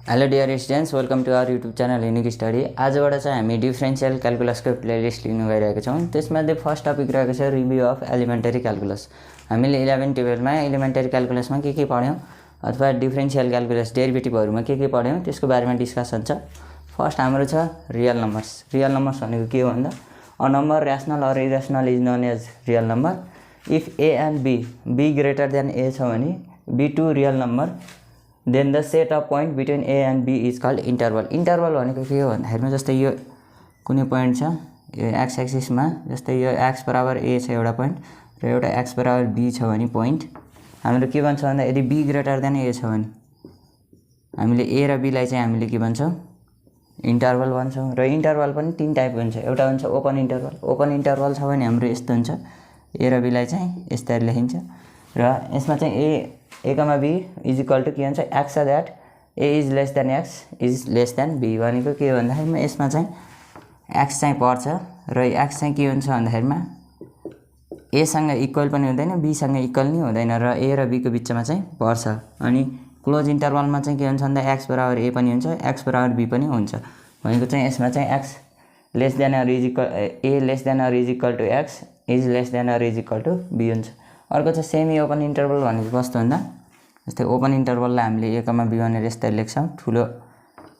Hello dear students, welcome to our YouTube channel unique study. आजबाट चाहिँ हामी differential क्याल्कुलसको playlist लिनु गइरहेका छौँ। त्यसमध्ये फर्स्ट टपिक रहेको छ रिभ्यू अफ एलिमेन्टरी क्याल्कुलस। हामीले 11-12 मा एलिमेन्टरी क्याल्कुलसमा के पढ्यौँ अथवा डिफरेन्शियल क्याल्कुलस डेरिभेटिभहरुमा के पढ्यौँ त्यसको बारेमा डिस्कसन छ। फर्स्ट हाम्रो छ रियल नम्बर्स। रियल नम्बर्स भनेको के हो भन्दा a number rational or irrational is known as real number. If a and b greater than a छ भने be two real number, then the set of point between a and b is called interval. interval भनेको के हो भन्दाखेरि जस्तै यो कुनै point छ, यो x एक्सिसमा जस्तै यो x बराबर a छ एउटा पोइन्ट र एउटा x बराबर b छ भने पोइन्ट हामीले के भन्छ भन्दा यदि b ग्रेटर देन a छ भने हामीले a र b लाई चाहिँ हामीले के भन्छौँ, इन्टरभल भन्छौँ। र इन्टरभल पनि तीन टाइपको हुन्छ। एउटा हुन्छ ओपन इन्टरभल। ओपन इन्टरभल छ भने हाम्रो यस्तो हुन्छ, a र b लाई चाहिँ यसरी लेखिन्छ र यसमा चाहिँ a comma b is equal to के हुन्छ, x that a is less than x is less than b भनेको के हो भन्दाखेरिमा यसमा चाहिँ x चाहिँ पर्छ र x चाहिँ के हुन्छ भन्दाखेरिमा a सँग इक्वल पनि हुँदैन, b सँग इक्वल नि हुँदैन र a र b को बिचमा चाहिँ पर्छ। अनि क्लोज इन्टरभलमा चाहिँ के हुन्छ भन्दा x बराबर a पनि हुन्छ, x बराबर b पनि हुन्छ भनेको चाहिँ यसमा चाहिँ x less than or is equal a less than or is equal to x is less than or is equal to b हुन्छ। अर्को चाहिँ सेमी ओपन इन्टरभल भनेको कस्तो भन्दा जस्तै ओपन इन्टरभललाई हामीले a कमा b भनेर यसरी लेख्छौँ ठुलो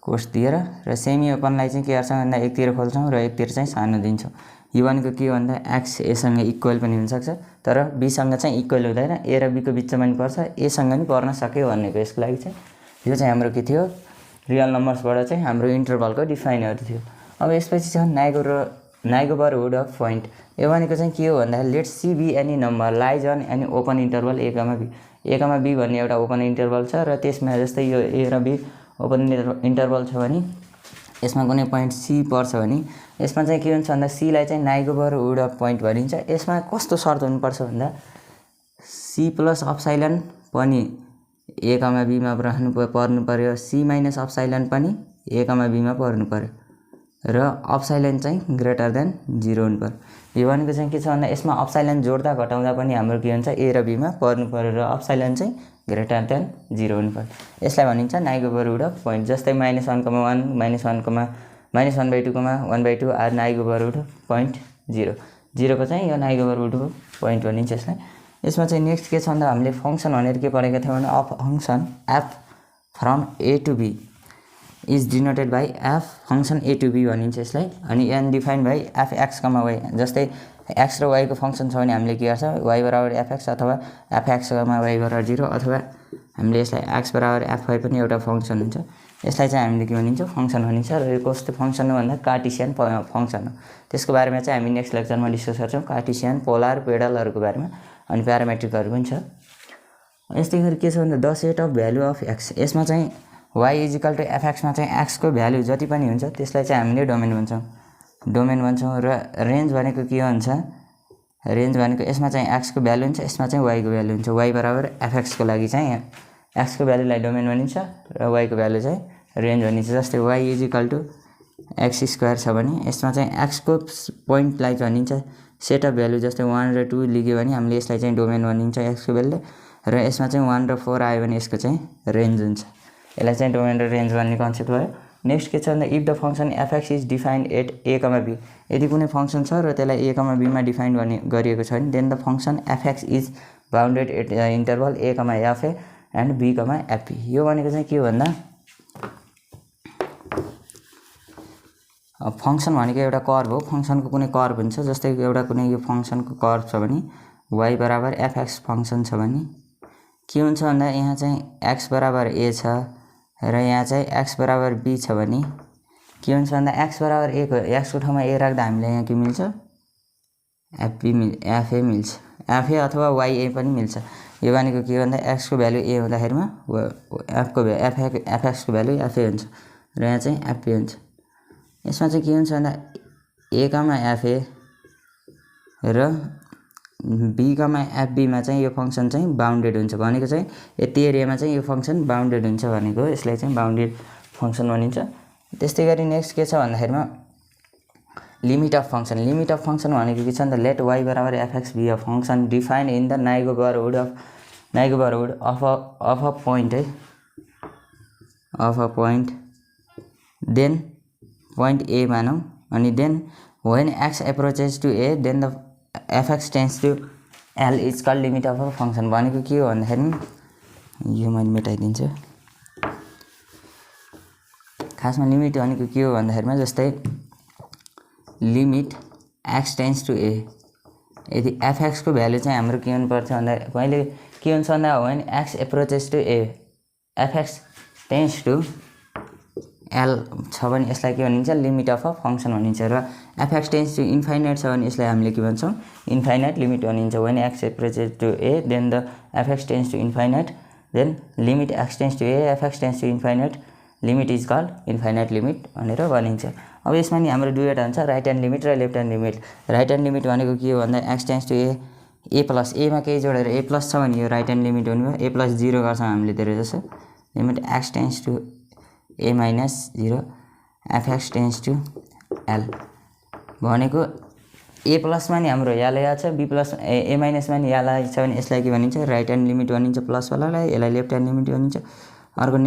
कोष दिएर, र सेमी ओपनलाई चाहिँ के गर्छौँ भन्दा एकतिर खोल्छौँ र एकतिर चाहिँ सानो दिन्छौँ। यो भनेको के हो भन्दा x a सँग इक्वल पनि हुनसक्छ तर b सँग चाहिँ इक्वल हुँदैन, a र b को बिचमा पनि पर्छ, a सँग पनि पर्न सक्यो भनेको यसको लागि चाहिँ यो चाहिँ हाम्रो के थियो, रियल नम्बर्सबाट चाहिँ हाम्रो इन्टरभलको डिफाइनहरू थियो। अब यसपछि छ नाइगोबरहुड अफ पोइन्ट। यो भनेको चाहिँ के हो भन्दाखेरि let c be any number lies on any open interval a comma b। a comma b भन्ने एउटा ओपन इन्टरभल छ र त्यसमा जस्तै यो a र b ओपन इन्टरभल छ भने यसमा कुनै पोइन्ट c पर्छ भने यसमा चाहिँ के हुन्छ भन्दा c लाई चाहिँ नाइगोबरहुड अफ पोइन्ट भनिन्छ। यसमा कस्तो शर्त हुनुपर्छ भन्दा c प्लस अप्साइलन पनि a कमा b मा पर्नु पर्यो, c माइनस अप्साइलन पनि a कमा b मा पर्नु पर्यो र अप्साइलन चाहिँ ग्रेटर देन 0 हुनु पर्यो। यो भनेको चाहिँ के छ भन्दा यसमा अप्साइलन जोड्दा घटाउँदा पनि हाम्रो के हुन्छ, a र b मा पर्नु पर्यो र अप्साइलन चाहिँ ग्रेटर देन 0 हुनु पर्यो। यसलाई भनिन्छ नाइगोबरहुड अफ पोइन्ट। जस्तै -1,1 -1/2 1/2 आर नाइगोबरहुड पोइन्ट 0 0 को चाहिँ यो नाइगोबरहुड पोइन्ट भनिन्छ यसलाई। यसमा चाहिँ नेक्स्ट के छ भन्दा हामीले फंक्सन भनेर के पढेका थियौँ भने of function f from a to b is denoted by f function a to b भनिन्छ यसलाई। अनि n define by fx, y। जस्तै x र y को फंक्सन छ भने हामीले के गर्छ, y बराबर fx अथवा fx, y बराबर 0 अथवा हामीले यसलाई x बराबर fy पनि एउटा फंक्सन हुन्छ। यसलाई चाहिँ हामीले के भनिन्छ, फंक्सन भनिन्छ। र यो कस्तो फंक्सन हो भन्दा कार्टेसियन फंक्सन हो। त्यसको बारेमा चाहिँ हामी नेक्स्ट लेक्चरमा डिस्कस गर्छौँ, कार्टेसियन, पोलर, पेडलहरूको बारेमा अनि प्यारामेट्रिकहरू पनि छ। यस्तै गरी के छ भन्दा the set of value of x। यसमा चाहिँ y is equal to fx मा चाहिँ x को भ्यालु जति पनि हुन्छ त्यसलाई चाहिँ हामीले डोमेन भन्छौँ। र रेन्ज भनेको के हुन्छ, रेन्ज भनेको यसमा चाहिँ x को भ्यालु हुन्छ, यसमा चाहिँ y को भ्यालु हुन्छ। y बराबर fx को लागि चाहिँ x को भ्यालुलाई डोमेन भनिन्छ र y को भ्यालु चाहिँ रेन्ज भनिन्छ। जस्तै y is equal to x square छ भने यसमा चाहिँ x को पोइन्टलाई भनिन्छ सेट अफ भ्यालु। जस्तै 1 र 2 लिग्यो भने हामीले यसलाई चाहिँ डोमेन भनिन्छ x को भ्यालुले, र यसमा चाहिँ 1 र 4 आयो भने यसको चाहिँ रेन्ज हुन्छ। यसलाई चाहिँ डोमेन र रेन्ज भन्ने कन्सेप्ट भयो। नेक्स्ट के छ भन्दा if the function fx is defined at a comma b। यदि कुनै फंक्सन छ र त्यसलाई a कमा b मा डिफाइन गरिएको छ भने then the function fx is bounded at interval a comma fa and b comma fp। यो भनेको चाहिँ के हो भन्दा फंक्सन भनेको एउटा कर्भ हो। फंक्सनको कुनै कर्भ हुन्छ, जस्तै एउटा कुनै यो फंक्सनको कर्भ छ भने y बराबर fx फंक्सन छ भने के हुन्छ भन्दा यहाँ चाहिँ x बराबर a छ र यहाँ चाहिँ x बराबर b छ भने के हुन्छ भन्दा x बराबर a को x को ठाउँमा a राख्दा हामीले यहाँ के मिल्छ, fa मिल्छ, fa अथवा ya पनि मिल्छ। यो भनेको के भन्दा x को भ्यालु a हुँदाखेरिमा fx को भ्यालु fa हुन्छ र यहाँ चाहिँ fp हुन्छ। यसमा चाहिँ के हुन्छ भन्दा a कमा fa र b कमा fb मा चाहिँ यो फंक्सन चाहिँ बाउन्डेड हुन्छ भनेको चाहिँ यति एरियामा चाहिँ यो फंक्सन बाउन्डेड हुन्छ भनेको यसलाई चाहिँ बाउन्डेड फंक्सन भनिन्छ। त्यस्तै गरी नेक्स्ट के छ भन्दाखेरिमा limit of function. Limit of function भनेको के छ भन्दा लेट y बराबर fx be a function defined in the neighbourhood of a point है। of a point, then point A मानौँ अनि then when x approaches to A then the fx tends to L is called limit of a function. भनेको के हो भन्दाखेरि यो मैले मेटाइदिन्छु। खासमा लिमिट भनेको के हो भन्दाखेरिमा जस्तै limit x tends to A, यदि fx को भ्यालु चाहिँ हाम्रो के हुनु पर्छ भन्दा पहिले के हुन्छ भन्दा when x approaches to A fx tends to L छ भने यसलाई के भनिन्छ लिमिट अफ अ फंक्सन भनिन्छ र fx tends to infinite छ भने यसलाई हामीले के भन्छौं इन्फाइनाइट लिमिट भनिन्छ। when x approaches to A then the fx tends to infinite, then limit x tends to A fx tends to infinite, limit is called infinite limit भनेर भनिन्छ। अब यसमा नि हाम्रो दुईवटा हुन्छ राइट ह्यान्ड लिमिट र left hand limit. Right hand limit भनेको के हो भन्दा x tends to A plus A मा केही जोडेर A प्लस छ भने यो राइट ह्यान्ड लिमिट हुने भयो। A प्लस 0 गर्छौं हामीले धेरै जसो limit x tends to A minus 0 fx tends to L भनेको A प्लस मा नि हाम्रो L छ, B प्लस A माइनस मा नि L छ भने यसलाई के भनिन्छ राइट ह्यान्ड लिमिट भनिन्छ प्लस वालालाई, यसलाई लेफ्ट ह्यान्ड लिमिट भनिन्छ। अर्को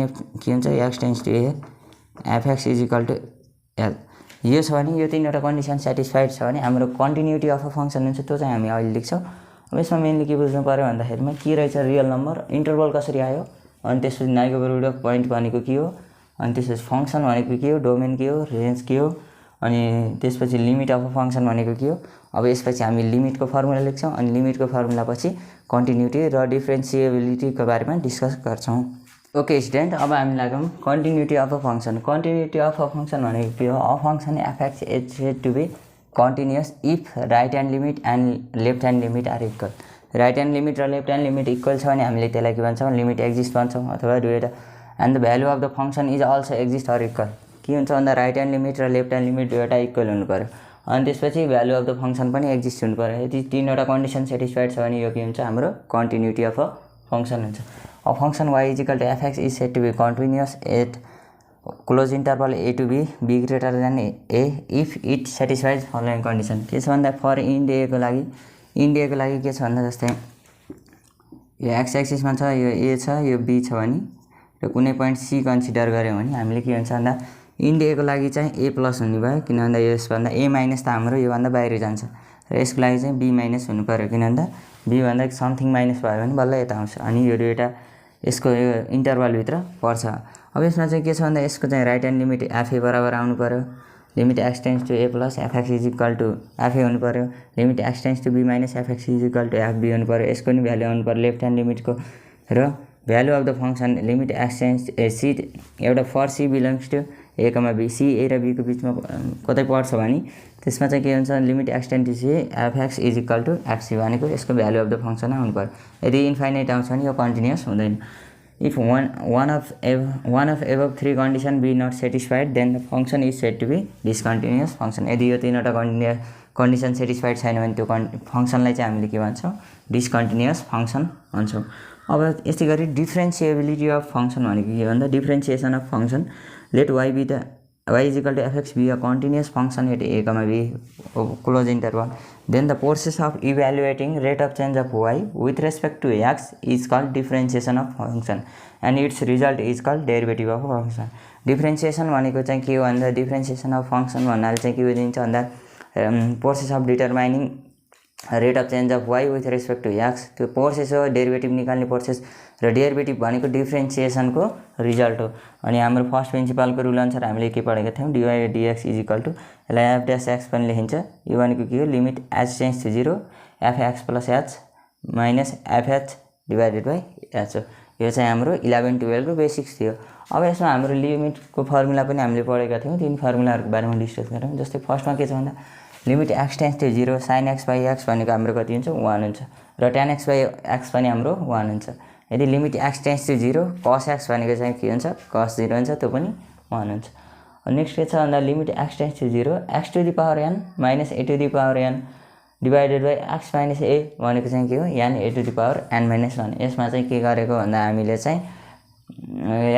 के हुन्छ x tends to A fx is equal to L। यो छ भने यो तीनवटा कन्डिसन स्याटिस्फाइड छ भने हाम्रो कन्टिन्युटी अफ अ फंक्सन हुन्छ, त्यो चाहिँ हामी अहिले लेख्छौं। अब यसमा मेनली के बुझ्नु पर्यो भन्दाखेरिमा के रहेछ रियल नम्बर, इन्टरभल कसरी आयो, अनि त्यसपछि नेगेटिभ अफ पोइन्ट भनेको के हो, अनि त्यसपछि फंक्सन भनेको के हो, डोमेन के हो, रेन्ज के हो, अनि त्यसपछि लिमिट अफ अ फंक्सन भनेको के हो। अब यसपछि हामी लिमिटको फर्मुला लेख्छौं अनि लिमिटको फर्मुला पछि कन्टिन्युटी र डिफरेन्शिएबिलिटीको बारेमा डिस्कस गर्छौं। ओके स्टुडेन्ट, अब हामी लागौं continuity of a function. Continuity of a function भनेको के हो, a function fx is said to be continuous if right hand limit and left hand limit are equal। Right hand limit र left hand limit equal छ भने हामीले त्यसलाई के भन्छौं limit exist भन्छौं अथवा दुईटा and the value of the function is also exist or equal। के हुन्छ भन्दा राइट ह्यान्ड लिमिट र लेफ्ट ह्यान्ड लिमिट दुईटा इक्वल हुनु पर्यो अनि त्यसपछि भ्यालु अफ द फंक्सन पनि एक्जिस्ट हुनु पर्यो। यदि तीनवटा कन्डिसन सेटिस्फाइड छ भने यो के हुन्छ हाम्रो कन्टिन्युटी अफ अ फंक्सन हुन्छ। A function y is equal to fx is said to be continuous at close interval a to b, b greater than a if it satisfies following condition। के छ भन्दा for end a को लागि के छ भन्दा जस्तै यो x एक्सिस मा छ, यो a छ, यो b छ भने र कुनै पोइन्ट c कन्सिडर गर्यौं भने हामीले के हुन्छ भन्दा इन्ड a को लागि चाहिँ a प्लस हुने भयो, किन भन्दा यस भन्दा a माइनस त हाम्रो यो भन्दा बाहिर जान्छ र यसको लागि चाहिँ b माइनस हुनु पर्यो, किन भन्दा b भन्दा समथिङ माइनस भयो भने बल्ल यता आउँछ अनि यो दुईटा यसको यो इन्टरभल भित्र पर्छ। अब यसमा चाहिँ के छ भन्दा यसको चाहिँ राइट ह्यान्ड लिमिट fa बराबर आउनु पर्यो, limit x tends to a plus fx is equal to fa हुनु पर्यो, limit x tends to b minus fx is equal to fb हुनु पर्यो। यसको नि भ्यालु आउनु पर्यो लेफ्ट ह्यान्ड लिमिटको र value of the function limit x tends c एउटा for c belongs to a b, c a र b को बीचमा कतै पर्छ भने त्यसमा चाहिँ के हुन्छ limit x tends to c fx is equal to fc भनेको यसको भ्यालु अफ द फंक्सन आउनु पर्यो। यदि इन्फाइनाइट आउँछ भने यो कन्टिन्युअस हुँदैन। If one of above three condition be not satisfied then the function is said to be discontinuous function। यदि यो तीनवटा कन्डिसन सेटिस्फाइड छैन भने त्यो फंक्सनलाई चाहिँ हामीले के भन्छौं डिस्कन्टिन्युअस फंक्सन भन्छौं। अब यसै गरी डिफरेन्शिएबिलिटी अफ फंक्सन भनेको के भन्दा differentiation of function let y is equal to fx be a continuous function at a b close interval, then the process of evaluating rate of change of y with respect to x is called differentiation of function and its result is called derivative of function। डिफरेन्शिएसन भनेको चाहिँ के हो भन्दा differentiation of function भन्नाले चाहिँ के बुझिन्छ भन्दा process of determining rate of change of y with respect to x, त्यो प्रोसेस हो डेरिभेटिभ निकाल्ने प्रोसेस र डेरिभेटिभ भनेको डिफरेन्शिएसनको रिजल्ट हो। अनि हाम्रो फर्स्ट प्रिन्सिपलको रुल अनुसार हामीले के पढेका थियौं dy dx is equal to यसलाई f डैश x पनि लेखिन्छ। यो भनेको के हो limit h tends to 0 fx plus h minus fh divided by h हो। यो चाहिँ हाम्रो 11 12 को बेसिक्स थियो। अब यसमा हाम्रो लिमिटको फर्मुला पनि हामीले पढेका थियौं, तीन फर्मुलाहरुको बारेमा डिस्कस गरौँ। जस्तै फर्स्टमा के छ भन्दा limit x tends to 0 sin x by x भनेको हाम्रो कति हुन्छ 1 हुन्छ र tan x बाइ x पनि हाम्रो 1 हुन्छ। यदि limit x tends to 0 cos x भनेको चाहिँ के हुन्छ cos 0 हुन्छ, त्यो पनि 1 हुन्छ। नेक्स्ट के छ भन्दा limit x tends to 0 x to the power n minus a to the power n divided by x minus a भनेको चाहिँ के हो n a to the power n minus 1। यसमा चाहिँ के गरेको भन्दा हामीले चाहिँ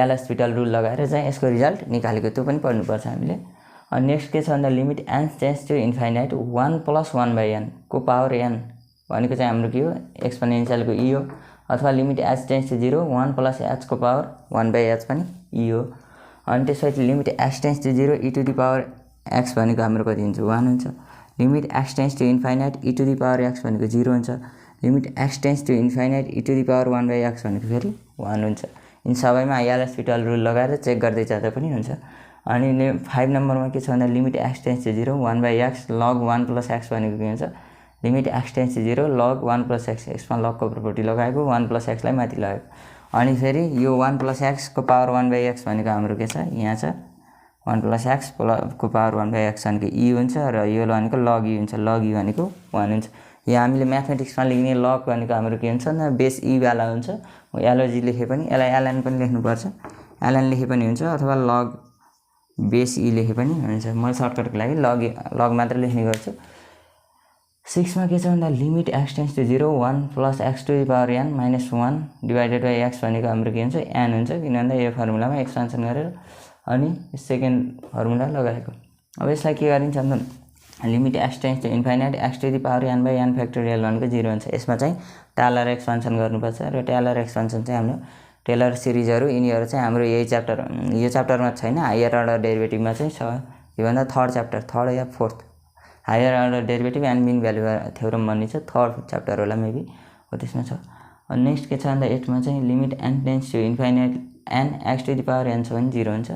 एल हस्पिटल रुल लगाएर चाहिँ यसको रिजल्ट निकालेको, त्यो पनि पढ्नु पर्छ हामीले। अनि नेक्स्ट के छ भन्दा limit n tends to infinite 1 + 1/n को पावर n भनेको चाहिँ हाम्रो के हो एक्सपोनेन्शियलको e हो अथवा limit h tends to 0 1 + h को पावर 1/h पनि e हो। अनि त्यसपछि limit x tends to 0 e to the power x भनेको हाम्रो कति हुन्छ 1 हुन्छ। Limit x tends to infinite e to the power x भनेको 0 हुन्छ। Limit x tends to infinite e to the power 1/x भनेको फेरि 1 हुन्छ। इन सबैमा एलएसपिटल रुल लगाएर चेक गर्दै जाँदा पनि हुन्छ। अनि 5 नम्बरमा के छ भन्दा limit x tends to 0 1/x log 1 + x भनेको के हुन्छ limit x tends to 0 log 1 + x यसमा लगको प्रोपर्टी लगाएको 1 + x लाई माथि लगाएको। अनि फेरि यो 1 + x को पावर 1/x भनेको हाम्रो के छ यहाँ छ 1 + x को पावर 1/x भनेको e हुन्छ र यो भनेको log e हुन्छ। log e भनेको 1 हुन्छ। यहाँ हामीले म्याथमेटिक्समा लेख्ने log भनेको हाम्रो के हुन्छ भन्दा बेस e वाला हुन्छ। log लेखे पनि यसलाई ln पनि लेख्नुपर्छ ln लेखे पनि हुन्छ अथवा log बेस e लेखे पनि हुन्छ। म सर्टकटको लागि log मात्र लेख्ने गर्छु। 6 मा के छ भन्दा limit x tends to 0 1 + x to the power n - 1 divided by x भनेको हाम्रो के हुन्छ n हुन्छ किन भन्दा यो फर्मुलामा एक्सपेन्सन गरेर अनि सेकेन्ड फर्मुला लगाएको। अब यसलाई के गरिन्छ भन्दा limit x tends to infinite x to the power n/n factorial भनेको 0 हुन्छ। यसमा चाहिँ टेलर एक्सपेन्सन गर्नुपर्छ र टेलर एक्सपेन्सन चाहिँ हाम्रो टेलर सिरिजहरु यिनीहरु चाहिँ हाम्रो यही च्याप्टर यो च्याप्टरमा छैन हायर अर्डर डेरिभेटिभमा चाहिँ छ। यो भन्दा थर्ड च्याप्टर थर्ड या fourth higher order derivative and mean value theorem भन्ने छ थर्ड च्याप्टर होला मेबी हो त्यसमा छ। अनि नेक्स्ट के छ भन्दा 8 मा चाहिँ limit n tends to infinite n x to the power n छ भने 0 हुन्छ।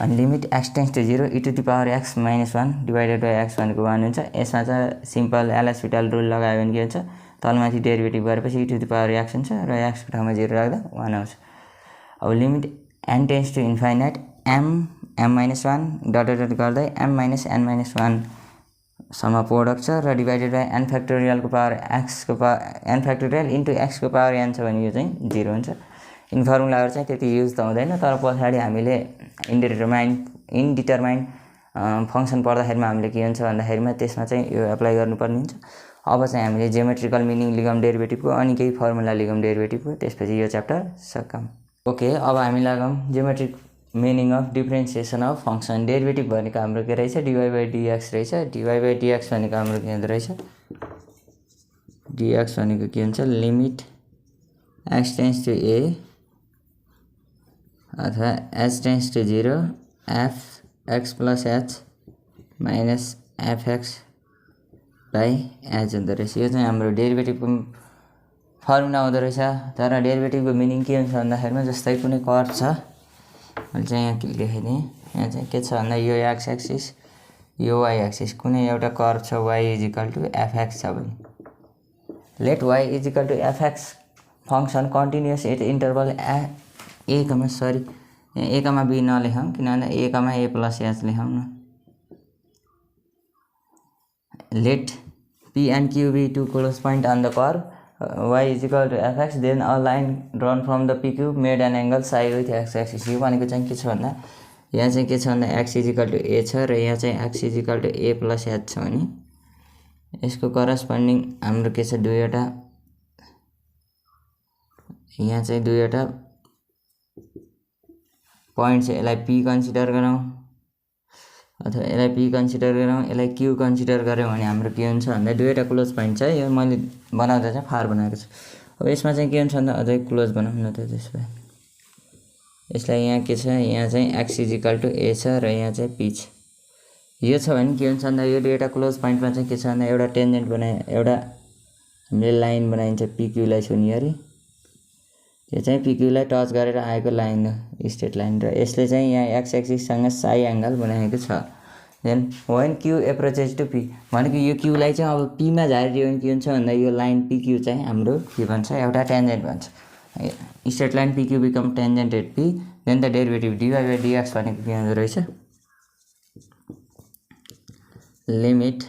अनि limit x tends to 0 e to the power x - 1 divided by x भनेको 1 हुन्छ। यसमा चाहिँ सिम्पल एलएसपिटल रुल लगायो भने के हुन्छ तलमाथि डेरिभेटिभ गरेपछि e to the power x हुन्छ र x को ठाउँमा 0 राख्दा 1 आउँछ। अब limit n tends to infinite m - 1 dot dot गर्दै m - n - 1 सम्म प्रोडक्ट छ र डिवाइडेड बाइ n फ्याक्टोरियल को पावर x को power n factorial into x को पावर n छ भने यो चाहिँ 0 हुन्छ। इन फर्मुलाहरु चाहिँ त्यति युज त हुँदैन तर पछाडी हामीले इनडिटरमाइन्ड फंक्सन पढ्दाखेरिमा हामीले के हुन्छ भन्दाखेरिमा त्यसमा चाहिँ यो एप्लाई गर्नुपर्ने हुन्छ। अब चाहिँ हामीले जियोमेट्रिकल मिनिङ लिगम डेरिभेटिभको अनि केही फर्मुला लिगम डेरिभेटिभको त्यसपछि यो च्याप्टर सक्कम। ओके अब हामी लागौं geometric meaning of differentiation of function. Derivative भनेको हाम्रो के रहेछ dy by dx रहेछ। dy by dx भनेको हाम्रो के हुँदो रहेछ dx भनेको के हुन्छ limit x tends to a अथवा h tends to 0 f x + h minus fx by h हुँदो रहेछ। यो चाहिँ हाम्रो डेरिभेटिभको फर्मुला हुँदो रहेछ। तर डेरिभेटिभको मिनिङ के हुन्छ भन्दाखेरिमा जस्तै कुनै कर्व छ मैले चाहिँ यहाँ लेखिदिएँ। यहाँ चाहिँ के छ भन्दा यो x एक्सिस यो y एक्सिस कुनै एउटा कर्व छ y = fx छ भने let y = fx function continuous at interval a, b नलेखौँ किनभने a, a + h लेखौँ न। let p and q be two close point on the curve y = fx then a line drawn from the pq made an angle psi with x axis। यो भनेको चाहिँ के छ भन्दा यहाँ चाहिँ के छ भन्दा x = a छ र यहाँ चाहिँ x = a + h छ भने यसको करस्पोन्डिङ हाम्रो के छ दुईवटा यहाँ चाहिँ दुईवटा पोइन्ट छ। यसलाई p कन्सिडर गरौँ अथवा यसलाई p कन्सिडर गरौँ यसलाई q कन्सिडर गर्यौं भने हाम्रो के हुन्छ भन्दा दुईवटा क्लोज पोइन्ट छ। यो मैले बनाउँदा चाहिँ फार बनाएको छु। अब यसमा चाहिँ के हुन्छ भन्दा अझै क्लोज बनाउँ न त त्यसो भए यसलाई यहाँ के छ यहाँ चाहिँ x = a छ र यहाँ चाहिँ p छ। यो छ भने के हुन्छ भन्दा यो दुईवटा क्लोज पोइन्टमा चाहिँ के छ भन्दा एउटा टेन्जेन्ट बनाए एउटा हामीले लाइन बनाइन्छ pq लाई छुने गरी यो चाहिँ pq लाई टच गरेर आएको लाइन हो स्ट्रेट लाइन र यसले चाहिँ यहाँ x एक्सिस सँग साइ एंगल बनाएको छ। Then when q approaches to p भनेको यो q लाई चाहिँ अब p मा झारिदियो भने के हुन्छ भन्दा यो लाइन pq चाहिँ हाम्रो के भन्छ एउटा टेन्जेन्ट भन्छ। Straight line pq become tangent at p then the derivative dy by dx भनेको के हुँदो रहेछ लिमिट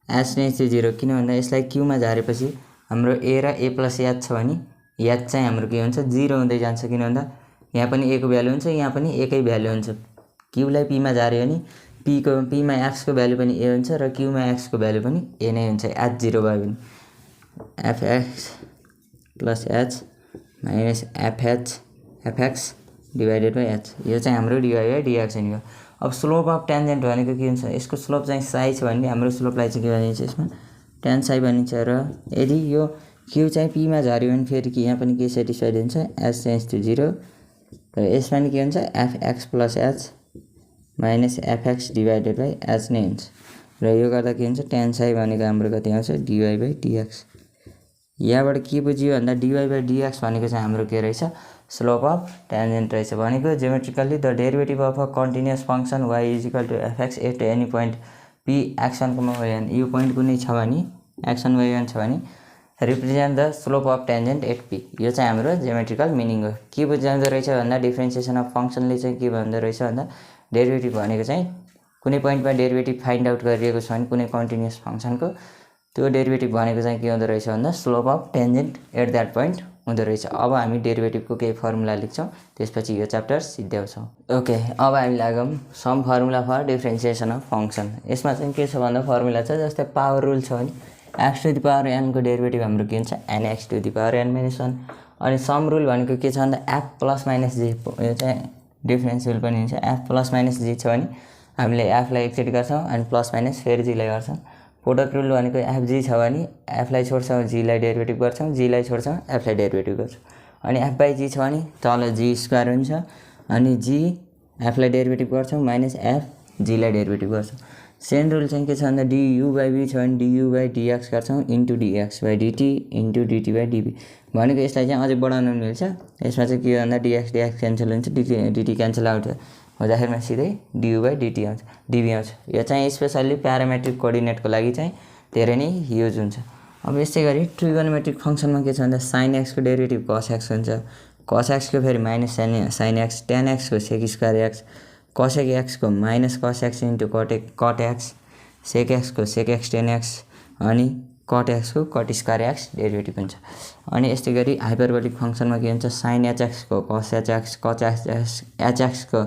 h टेन्ड्स टु 0 किन भन्दा यसलाई q मा झारेपछि हाम्रो a र a + h छ भने h चाहिँ हाम्रो के हुन्छ 0 हुँदै जान्छ किन भन्दा यहाँ पनि a को भ्यालु हुन्छ यहाँ पनि a कै भ्यालु हुन्छ। q लाई p मा झार्यो भने p मा x को भ्यालु पनि a हुन्छ र q मा x को भ्यालु पनि a नै हुन्छ। h 0 भयो भने fx + h minus fx divided by h यो चाहिँ हाम्रो dy by dx हो। अब स्लोप अफ टेन्जेन्ट भनेको के हुन्छ यसको स्लोप चाहिँ साइ छ भने हाम्रो स्लोपलाई चाहिँ के भनिन्छ यसमा tan साइ भनिन्छ र यदि यो क्यू चाहिँ पीमा झऱ्यो भने फेरि कि यहाँ पनि के सेटिस्फाइड हुन्छ एच चेन्ज टु 0 र यसमा नि के हुन्छ FX plus H minus FX divided by H नै हुन्छ र यो गर्दा के हुन्छ tan साई भनेको हाम्रो कति आउँछ dy बाई dx। यहाँबाट के बुझ्यो भन्दा dy बाई dx भनेको चाहिँ हाम्रो के रहेछ स्लोप अफ टेन्जेन्ट रहेछ भनेको geometrically the derivative of a continuous function y is equal to fx at any point p x1 y1 यो पोइन्ट कुनै छ भने x1 y1 छ भने represent the slope of tangent at p यो चाहिँ हाम्रो ज्योमेट्रिकल मिनिङ हो। के बुझाउँदो रहेछ भन्दा डिफरेन्सिएसन अफ फंक्सनले चाहिँ के भन्दो रहेछ भन्दा डेरिभेटिभ भनेको चाहिँ कुनै पोइन्टमा डेरिभेटिभ फाइन्ड आउट गरिएको छ भने कुनै कन्टिन्युअस फंक्सनको त्यो डेरिभेटिभ भनेको चाहिँ के हुँदो रहेछ भन्दा slope of tangent at that point हुँदो रहेछ। अब हामी डेरिभेटिभको केही फर्मुला लेख्छौँ त्यसपछि यो च्याप्टर सिद्ध्याउँछौँ। ओके अब हामी लागौँ some formula for differentiation of function. यसमा चाहिँ के छ भन्दा फर्मुला छ जस्तै पावर रुल छ भने x to the power n को डेरिभेटिभ हाम्रो के हुन्छ nx to the power n minus 1 अनि सम रुल भनेको के छ भन्दा f प्लस माइनस g यो चाहिँ डिफरेन्सियल पनि हुन्छ f प्लस माइनस g छ भने हामीले f लाई एकचोटि गर्छौँ अनि प्लस माइनस फेरि g लाई गर्छौँ। प्रोडक्ट रुल भनेको fg छ भने f लाई छोड्छौँ g लाई डेरिभेटिभ गर्छौँ g लाई छोड्छौँ f लाई डेरिभेटिभ गर्छौँ अनि f बाई g छ भने तल g स्क्वायर हुन्छ अनि g f लाई डेरिभेटिभ गर्छौँ माइनस f g लाई डेरिभेटिभ गर्छौँ। सेम रुल चाहिँ के छ भन्दा du बाई b छ भने du बाई dx गर्छौँ into dx by dt into dt by dv भनेको यसलाई चाहिँ अझै बढाउन मिल्छ। यसमा चाहिँ के भन्दा dx क्यान्सल हुन्छ dt क्यान्सल आउट हुँदाखेरिमा सिधै du बाई dt आउँछ dv आउँछ। यो चाहिँ स्पेसल्ली प्यारामेट्रिक कोअर्डिनेटको लागि चाहिँ धेरै नै युज हुन्छ। अब यसै गरी ट्रिगोनोमेट्रिक फंक्सनमा के छ भन्दा sin x को डेरिभेटिभ cos x हुन्छ cos x को फेरि minus sin x tan x को sec square x cosec x को minus cos x into cot x sec x को sec x tan x अनि cot x को cot square x derivative हुन्छ। अनि यस्तै गरी हाइपरबोलिक फंक्सनमा के हुन्छ sin hx को cos hx cos hx को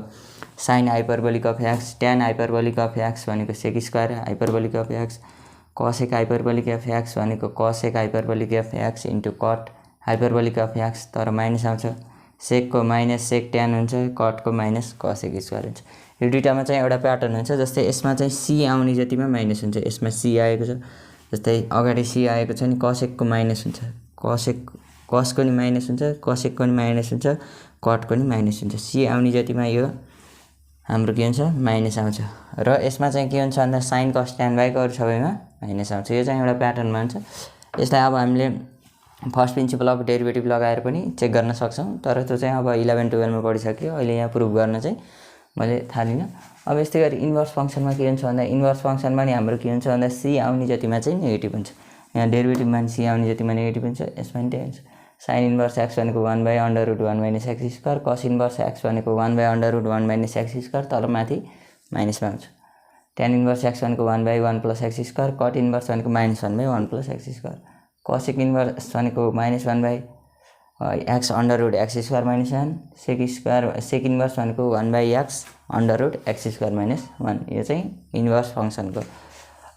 sin hyperbolic of x tan hyperbolic of x भनेको sec square hyperbolic of x cosec hyperbolic of x भनेको cosec hyperbolic of x into cot hyperbolic of x तर minus आउँछ sec को minus sec tan हुन्छ cot को minus cosec square हुन्छ। यो दुईटामा चाहिँ एउटा प्याटर्न हुन्छ जस्तै यसमा चाहिँ c आउने जतिमा माइनस हुन्छ यसमा c आएको छ जस्तै अगाडि c आएको छ नि cosec को माइनस हुन्छ cos को नि माइनस हुन्छ cosec को नि माइनस हुन्छ cot को नि माइनस हुन्छ c आउने जतिमा यो हाम्रो के हुन्छ माइनस आउँछ र यसमा चाहिँ के हुन्छ भन्दा sin cos tan बाहेक अरू सबैमा माइनस आउँछ। यो चाहिँ एउटा प्याटर्नमा हुन्छ। यसलाई अब हामीले फर्स्ट प्रिन्सिपल अफ डेरिभेटिभ लगाएर पनि चेक गर्न सक्छौँ तर त्यो चाहिँ अब 11-12 मा पढिसक्यो अहिले यहाँ प्रुभ गर्न चाहिँ मैले थालिनँ। अब यस्तै गरी इन्भर्स फंक्सनमा के हुन्छ भन्दा इन्भर्स फंक्सनमा नि हाम्रो के हुन्छ भन्दा c आउने जतिमा चाहिँ नेगेटिभ हुन्छ यहाँ डेरिभेटिभमा नि c आउने जतिमा नेगेटिभ हुन्छ यसमा नि त्यही हुन्छ। sin इन्भर्स x भनेको 1/√1 minus x square cos inverse x भनेको 1/√1 माइनस x स्क्वायर तल माथि माइनसमा हुन्छ। tan इन्भर्स x भनेको 1/1 plus x square cot inverse भनेको -1/1 plus x square cosec inverse भनेको -1/x under x square minus 1 sec inverse भनेको 1/x under x square minus 1 यो चाहिँ इन्भर्स फंक्सनको।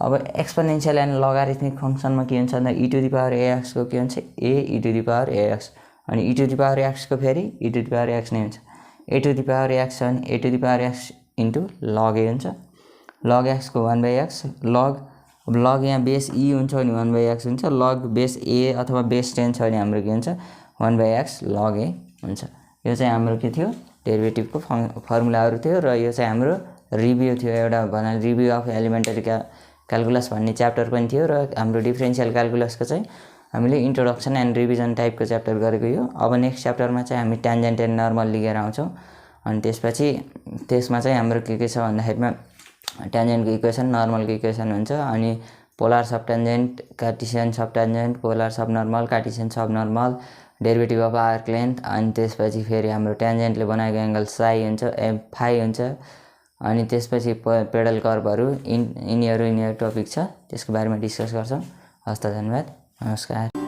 अब एक्सपोनेन्शियल एन्ड लगारिथमिक फंक्सनमा के हुन्छ भन्दा e to the power ax को के हुन्छ a e to the power ax अनि e to the power x को फेरि e to the power x नै हुन्छ। a to the power x अनि a to the power x into log a हुन्छ log x को 1/x log यहाँ base e हुन्छ भने 1/x हुन्छ log बेस a अथवा बेस 10 छ भने हाम्रो के हुन्छ 1/x log a हुन्छ। यो चाहिँ हाम्रो के थियो डेरिभेटिभको फर्मुलाहरु थियो र यो चाहिँ हाम्रो रिभ्यू थियो एउटा भनाइ रिभ्यू अफ एलिमेन्टरी क्याल्कुलस भन्ने च्याप्टर पनि थियो र हाम्रो डिफरेन्शियल क्याल्कुलसको चाहिँ हामीले इन्ट्रोडक्सन एन्ड रिभिजन टाइपको च्याप्टर गरेको यो। अब नेक्स्ट च्याप्टरमा चाहिँ हामी ट्यान्जेन्ट एन्ड नर्मल लिएर आउँछौँ अनि त्यसपछि त्यसमा चाहिँ हाम्रो के छ भन्दाखेरिमा ट्यान्जेन्टको इक्वेसन नर्मलको इक्वेसन हुन्छ अनि polar sub tangent Cartesian sub tangent polar sub normal Cartesian sub normal derivative of arc length अनि त्यसपछि फेरि हाम्रो ट्यान्जेन्टले बनाएको एंगल साई हुन्छ फाई हुन्छ अनि त्यसपछि पेडल कर्भहरु यिनीहरु टपिक छ त्यसको बारेमा डिस्कस गर्छौं। हस्त धन्यवाद नमस्कार।